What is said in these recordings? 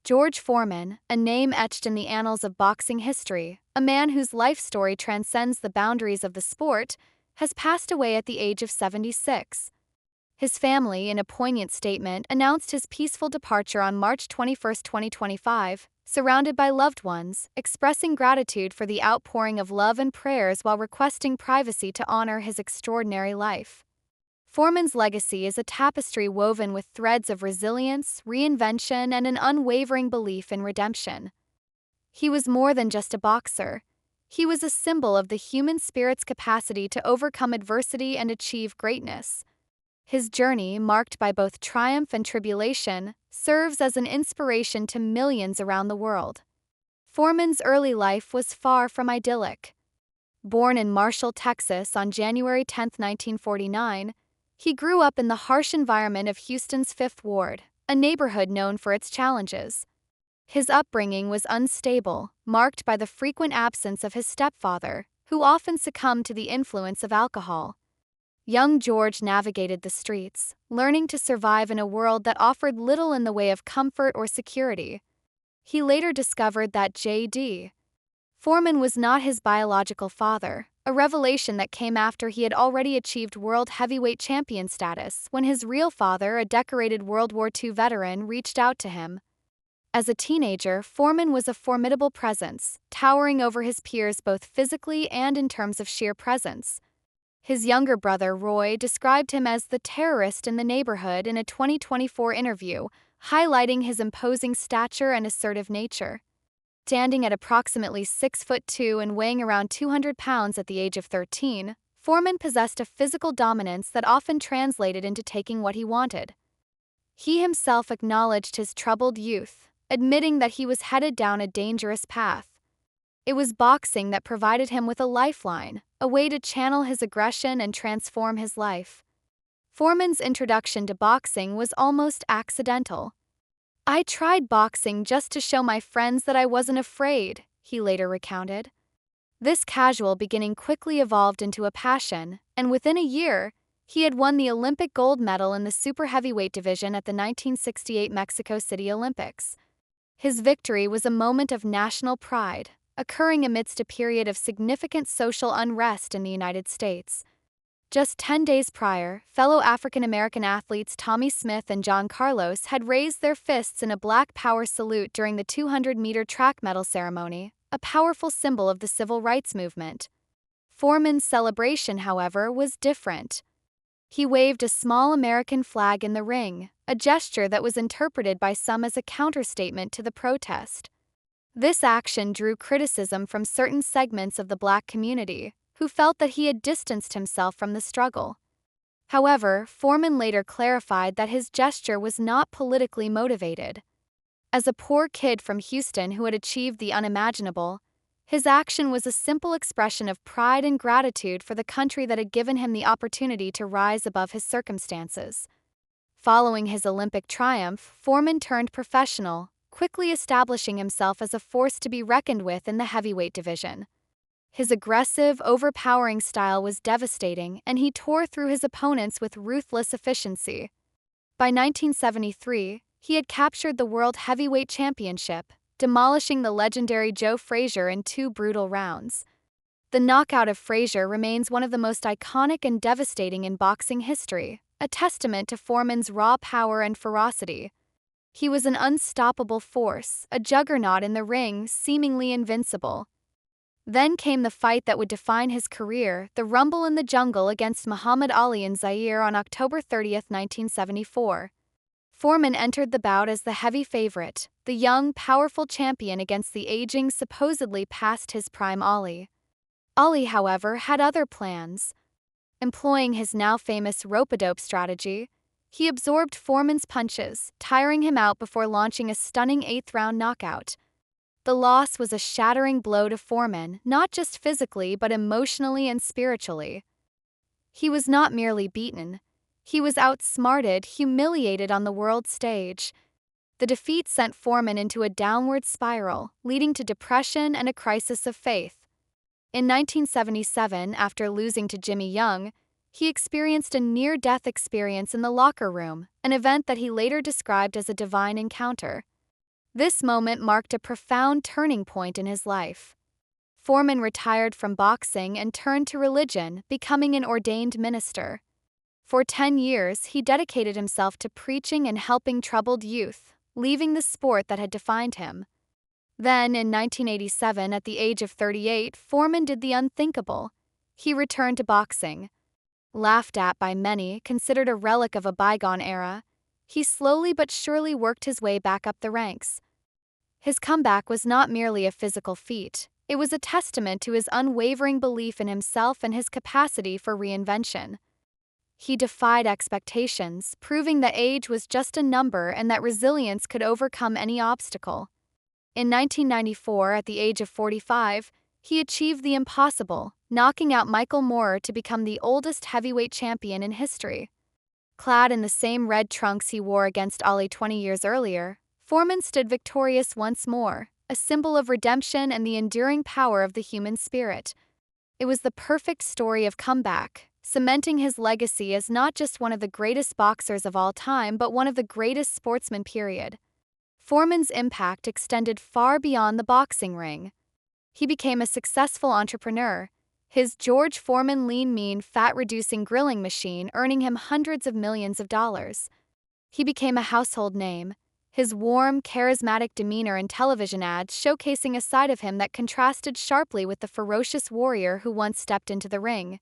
George Foreman, a name etched in the annals of boxing history, a man whose life story transcends the boundaries of the sport, has passed away at the age of 76. His family, in a poignant statement, announced his peaceful departure on March 21, 2025, surrounded by loved ones, expressing gratitude for the outpouring of love and prayers while requesting privacy to honor his extraordinary life. Foreman's legacy is a tapestry woven with threads of resilience, reinvention, and an unwavering belief in redemption. He was more than just a boxer. He was a symbol of the human spirit's capacity to overcome adversity and achieve greatness. His journey, marked by both triumph and tribulation, serves as an inspiration to millions around the world. Foreman's early life was far from idyllic. Born in Marshall, Texas on January 10, 1949, he grew up in the harsh environment of Houston's Fifth Ward, a neighborhood known for its challenges. His upbringing was unstable, marked by the frequent absence of his stepfather, who often succumbed to the influence of alcohol. Young George navigated the streets, learning to survive in a world that offered little in the way of comfort or security. He later discovered that J.D. Foreman was not his biological father, a revelation that came after he had already achieved world heavyweight champion status when his real father, a decorated World War II veteran, reached out to him. As a teenager, Foreman was a formidable presence, towering over his peers both physically and in terms of sheer presence. His younger brother, Roy, described him as the terrorist in the neighborhood in a 2024 interview, highlighting his imposing stature and assertive nature. Standing at approximately 6'2" and weighing around 200 pounds at the age of 13, Foreman possessed a physical dominance that often translated into taking what he wanted. He himself acknowledged his troubled youth, admitting that he was headed down a dangerous path. It was boxing that provided him with a lifeline, a way to channel his aggression and transform his life. Foreman's introduction to boxing was almost accidental. "I tried boxing just to show my friends that I wasn't afraid," he later recounted. This casual beginning quickly evolved into a passion, and within a year, he had won the Olympic gold medal in the super heavyweight division at the 1968 Mexico City Olympics. His victory was a moment of national pride, occurring amidst a period of significant social unrest in the United States. Just 10 days prior, fellow African-American athletes Tommy Smith and John Carlos had raised their fists in a Black Power salute during the 200-meter track medal ceremony, a powerful symbol of the civil rights movement. Foreman's celebration, however, was different. He waved a small American flag in the ring, a gesture that was interpreted by some as a counterstatement to the protest. This action drew criticism from certain segments of the Black community, who felt that he had distanced himself from the struggle. However, Foreman later clarified that his gesture was not politically motivated. As a poor kid from Houston who had achieved the unimaginable, his action was a simple expression of pride and gratitude for the country that had given him the opportunity to rise above his circumstances. Following his Olympic triumph, Foreman turned professional, quickly establishing himself as a force to be reckoned with in the heavyweight division. His aggressive, overpowering style was devastating, and he tore through his opponents with ruthless efficiency. By 1973, he had captured the World Heavyweight Championship, demolishing the legendary Joe Frazier in 2 brutal rounds. The knockout of Frazier remains one of the most iconic and devastating in boxing history, a testament to Foreman's raw power and ferocity. He was an unstoppable force, a juggernaut in the ring, seemingly invincible. Then came the fight that would define his career, the Rumble in the Jungle against Muhammad Ali in Zaire on October 30, 1974. Foreman entered the bout as the heavy favorite, the young, powerful champion against the aging, supposedly past his prime Ali. Ali, however, had other plans. Employing his now famous rope-a-dope strategy, he absorbed Foreman's punches, tiring him out before launching a stunning 8th-round knockout. The loss was a shattering blow to Foreman, not just physically but emotionally and spiritually. He was not merely beaten. He was outsmarted, humiliated on the world stage. The defeat sent Foreman into a downward spiral, leading to depression and a crisis of faith. In 1977, after losing to Jimmy Young, he experienced a near-death experience in the locker room, an event that he later described as a divine encounter. This moment marked a profound turning point in his life. Foreman retired from boxing and turned to religion, becoming an ordained minister. For 10 years, he dedicated himself to preaching and helping troubled youth, leaving the sport that had defined him. Then, in 1987, at the age of 38, Foreman did the unthinkable. He returned to boxing. Laughed at by many, considered a relic of a bygone era, he slowly but surely worked his way back up the ranks. His comeback was not merely a physical feat, it was a testament to his unwavering belief in himself and his capacity for reinvention. He defied expectations, proving that age was just a number and that resilience could overcome any obstacle. In 1994, at the age of 45, he achieved the impossible, knocking out Michael Moorer to become the oldest heavyweight champion in history. Clad in the same red trunks he wore against Ali 20 years earlier, Foreman stood victorious once more, a symbol of redemption and the enduring power of the human spirit. It was the perfect story of comeback, cementing his legacy as not just one of the greatest boxers of all time but one of the greatest sportsmen, period. Foreman's impact extended far beyond the boxing ring. He became a successful entrepreneur, his George Foreman lean mean fat-reducing grilling machine earning him hundreds of millions of dollars. He became a household name, his warm, charismatic demeanor in television ads showcasing a side of him that contrasted sharply with the ferocious warrior who once stepped into the ring.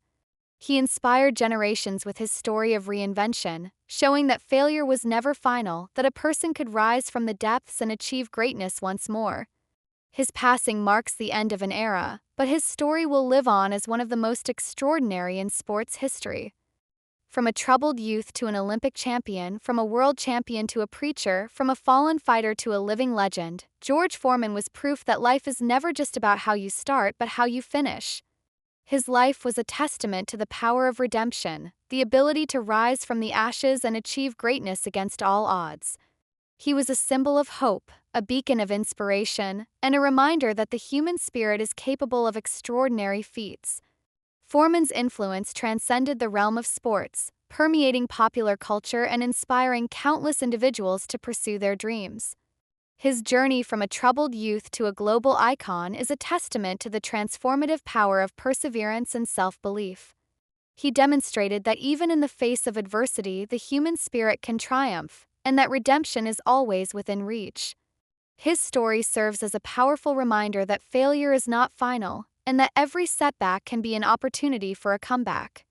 He inspired generations with his story of reinvention, showing that failure was never final, that a person could rise from the depths and achieve greatness once more. His passing marks the end of an era, but his story will live on as one of the most extraordinary in sports history. From a troubled youth to an Olympic champion, from a world champion to a preacher, from a fallen fighter to a living legend, George Foreman was proof that life is never just about how you start but how you finish. His life was a testament to the power of redemption, the ability to rise from the ashes and achieve greatness against all odds. He was a symbol of hope, a beacon of inspiration, and a reminder that the human spirit is capable of extraordinary feats. Foreman's influence transcended the realm of sports, permeating popular culture and inspiring countless individuals to pursue their dreams. His journey from a troubled youth to a global icon is a testament to the transformative power of perseverance and self-belief. He demonstrated that even in the face of adversity, the human spirit can triumph, and that redemption is always within reach. His story serves as a powerful reminder that failure is not final, and that every setback can be an opportunity for a comeback.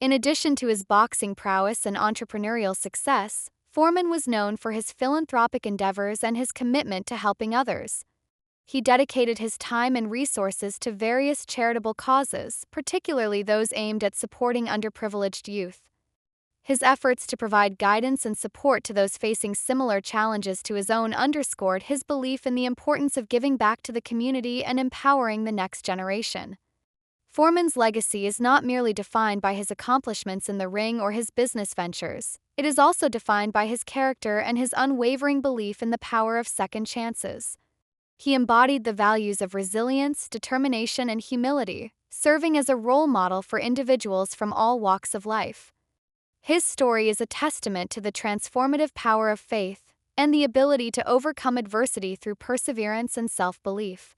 In addition to his boxing prowess and entrepreneurial success, Foreman was known for his philanthropic endeavors and his commitment to helping others. He dedicated his time and resources to various charitable causes, particularly those aimed at supporting underprivileged youth. His efforts to provide guidance and support to those facing similar challenges to his own underscored his belief in the importance of giving back to the community and empowering the next generation. Foreman's legacy is not merely defined by his accomplishments in the ring or his business ventures, it is also defined by his character and his unwavering belief in the power of second chances. He embodied the values of resilience, determination, and humility, serving as a role model for individuals from all walks of life. His story is a testament to the transformative power of faith and the ability to overcome adversity through perseverance and self-belief.